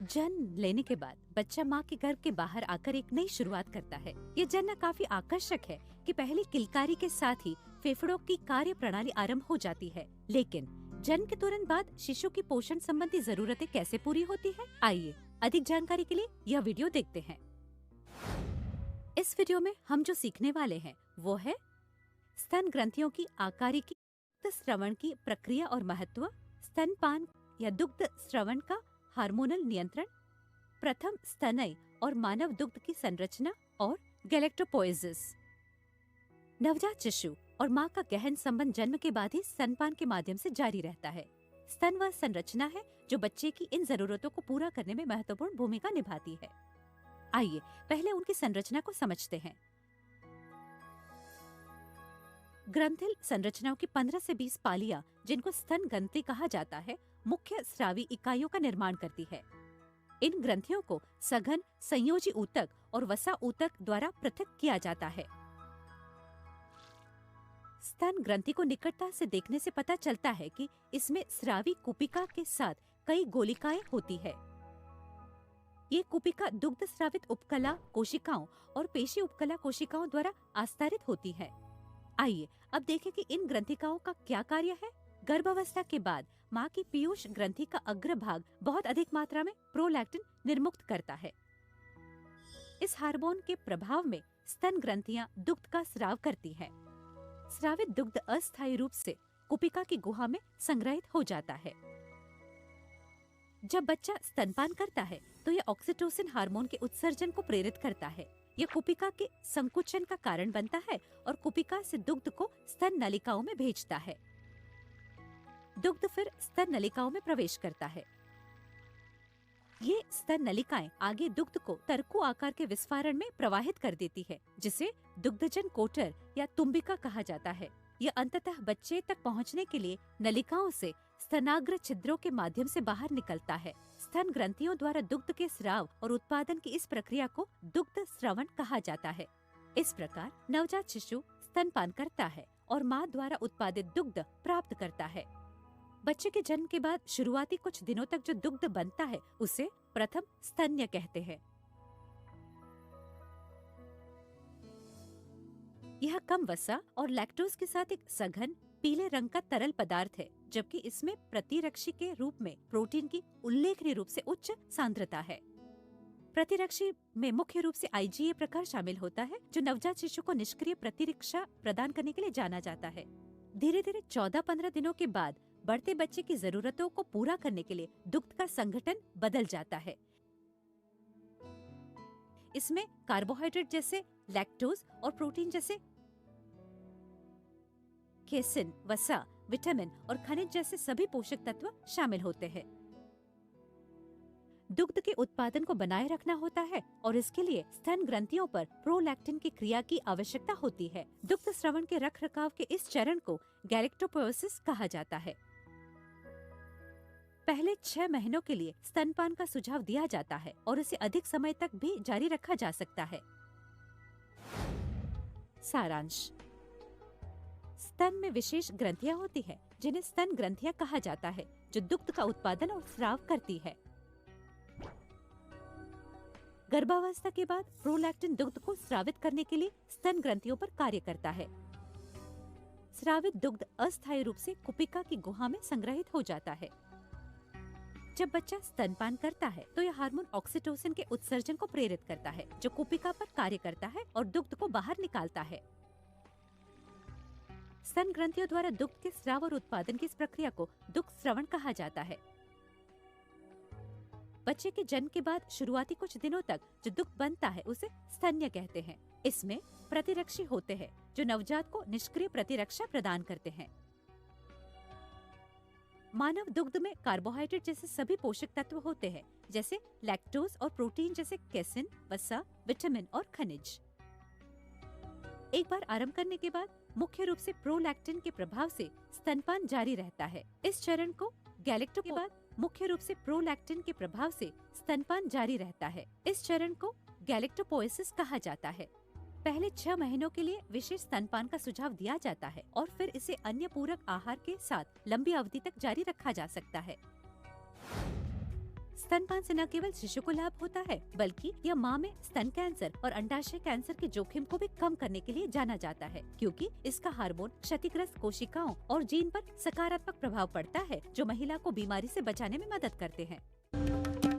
जन्म लेने के बाद बच्चा माँ के गर्भ के बाहर आकर एक नई शुरुआत करता है। ये जन्म काफी आकर्षक है कि पहली किलकारी के साथ ही फेफड़ों की कार्य प्रणाली आरंभ हो जाती है। लेकिन जन्म के तुरंत बाद शिशु की पोषण संबंधी जरूरतें कैसे पूरी होती है? आइए अधिक जानकारी के लिए यह वीडियो देखते हैं। इस वीडियो में हम जो सीखने वाले हैं वो है स्तन ग्रंथियों की आकारिकी, स्रवण की प्रक्रिया और महत्व, स्तनपान या दुग्ध स्रवण का हार्मोनल नियंत्रण, प्रथम स्तनय और मानव दुग्ध की संरचना और गैलेक्टोपोएसिस। नवजात शिशु और माँ का गहन संबंध जन्म के बाद ही स्तनपान के माध्यम से जारी रहता है। स्तन वह संरचना है जो बच्चे की इन जरूरतों को पूरा करने में महत्वपूर्ण भूमिका निभाती है। आइए पहले उनकी संरचना को समझते हैं। ग्रंथिल संरचनाओं की 15 से 20 पालियां, जिनको स्तन ग्रंथि कहा जाता है, मुख्य स्रावी इकाइयों का निर्माण करती है। इन ग्रंथियों को सघन, संयोजी ऊतक और वसा ऊतक द्वारा पृथक किया जाता है। स्तन ग्रंथि को निकटता से देखने से पता चलता है कि इसमें स्रावी कुपिका के साथ कई गोलिकाएं होती है। ये कुपिका दुग्ध स्रावित उपकला कोशिकाओं और पेशी उपकला कोशिकाओं द्वारा आस्तरित होती है। आइए अब देखें कि इन ग्रंथिकाओं का क्या कार्य है। गर्भावस्था के बाद माँ की पीयूष ग्रंथि का अग्रभाग बहुत अधिक मात्रा में प्रोलैक्टिन निर्मुक्त करता है। इस हार्मोन के प्रभाव में स्तन ग्रंथियां दुग्ध का स्राव करती हैं। स्रावित दुग्ध अस्थायी रूप से कुपिका की गुहा में संग्रहित हो जाता है। जब बच्चा स्तनपान करता है तो यह ऑक्सीटोसिन हार्मोन के उत्सर्जन को प्रेरित करता है। यह कुपिका के संकुचन का कारण बनता है और कुपिका से दुग्ध को स्तन नलिकाओं में भेजता है। दुग्ध फिर स्तन नलिकाओं में प्रवेश करता है। ये स्तन नलिकाएं आगे दुग्ध को तरकू आकार के विस्फारण में प्रवाहित कर देती है, जिसे दुग्धजन कोटर या तुम्बिका कहा जाता है। यह अंततः बच्चे तक पहुंचने के लिए नलिकाओं से स्तनाग्र छिद्रों के माध्यम से बाहर निकलता है। स्तन ग्रंथियों द्वारा दुग्ध के स्राव और उत्पादन की इस प्रक्रिया को दुग्ध स्रवण कहा जाता है। इस प्रकार नवजात शिशु स्तनपान करता है और माँ द्वारा उत्पादित दुग्ध प्राप्त करता है। बच्चे के जन्म के बाद शुरुआती कुछ दिनों तक जो दुग्ध बनता है उसे प्रथम स्तन्य कहते हैं। यह कम वसा और लैक्टोज के साथ एक सघन पीले रंग का तरल पदार्थ है, जबकि इसमें प्रतिरक्षी के रूप में प्रोटीन की उल्लेखनीय रूप से उच्च सांद्रता है। प्रतिरक्षी में मुख्य रूप से IgA प्रकार शामिल होता है, जो नवजात शिशु को निष्क्रिय प्रतिरक्षा प्रदान करने के लिए जाना जाता है। धीरे धीरे 14-15 दिनों के बाद बढ़ते बच्चे की जरूरतों को पूरा करने के लिए दुग्ध का संगठन बदल जाता है। इसमें कार्बोहाइड्रेट जैसे लैक्टोज और प्रोटीन जैसे केसिन, वसा, विटामिन और खनिज जैसे सभी पोषक तत्व शामिल होते हैं। दुग्ध के उत्पादन को बनाए रखना होता है और इसके लिए स्तन ग्रंथियों पर प्रोलैक्टिन की क्रिया की आवश्यकता होती है। दुग्ध स्रवण के रखरखाव के इस चरण को गैलेक्टोपोएसिस कहा जाता है। पहले 6 महीनों के लिए स्तनपान का सुझाव दिया जाता है और इसे अधिक समय तक भी जारी रखा जा सकता है। सारांश: स्तन में विशेष ग्रंथियां होती है जिन्हें स्तन ग्रंथियां कहा जाता है, जो दुग्ध का उत्पादन और स्राव करती है। गर्भावस्था के बाद प्रोलैक्टिन दुग्ध को स्रावित करने के लिए स्तन ग्रंथियों पर कार्य करता है। स्रावित दुग्ध अस्थायी रूप से कुपिका की गुहा में संग्रहित हो जाता है। जब बच्चा स्तनपान करता है तो यह हार्मोन ऑक्सीटोसिन के उत्सर्जन को प्रेरित करता है, जो कुपिका पर कार्य करता है और दुग्ध को बाहर निकालता है। स्तन ग्रंथियों द्वारा दुग्ध के स्राव और उत्पादन की इस प्रक्रिया को दुग्ध स्रवण कहा जाता है। बच्चे के जन्म के बाद शुरुआती कुछ दिनों तक जो दुग्ध बनता है उसे स्तन्य कहते हैं। इसमें प्रतिरक्षी होते हैं जो नवजात को निष्क्रिय प्रतिरक्षा प्रदान करते हैं। मानव दुग्ध में कार्बोहाइड्रेट जैसे सभी पोषक तत्व होते हैं, जैसे लैक्टोज और प्रोटीन जैसे केसिन, वसा, विटामिन और खनिज। एक बार आरंभ करने के बाद मुख्य रूप से प्रोलैक्टिन के प्रभाव से स्तनपान जारी रहता है। इस चरण को गैलेक्टो के बाद मुख्य रूप से प्रोलैक्टिन के प्रभाव से स्तनपान जारी रहता है। इस चरण को गैलेक्टोपोएसिस कहा जाता है। पहले 6 महीनों के लिए विशेष स्तनपान का सुझाव दिया जाता है और फिर इसे अन्य पूरक आहार के साथ लंबी अवधि तक जारी रखा जा सकता है। स्तनपान से न केवल शिशु को लाभ होता है, बल्कि यह माँ में स्तन कैंसर और अंडाशय कैंसर के जोखिम को भी कम करने के लिए जाना जाता है, क्योंकि इसका हार्मोन क्षतिग्रस्त कोशिकाओं और जीन पर सकारात्मक प्रभाव पड़ता है, जो महिला को बीमारी से बचाने में मदद करते हैं।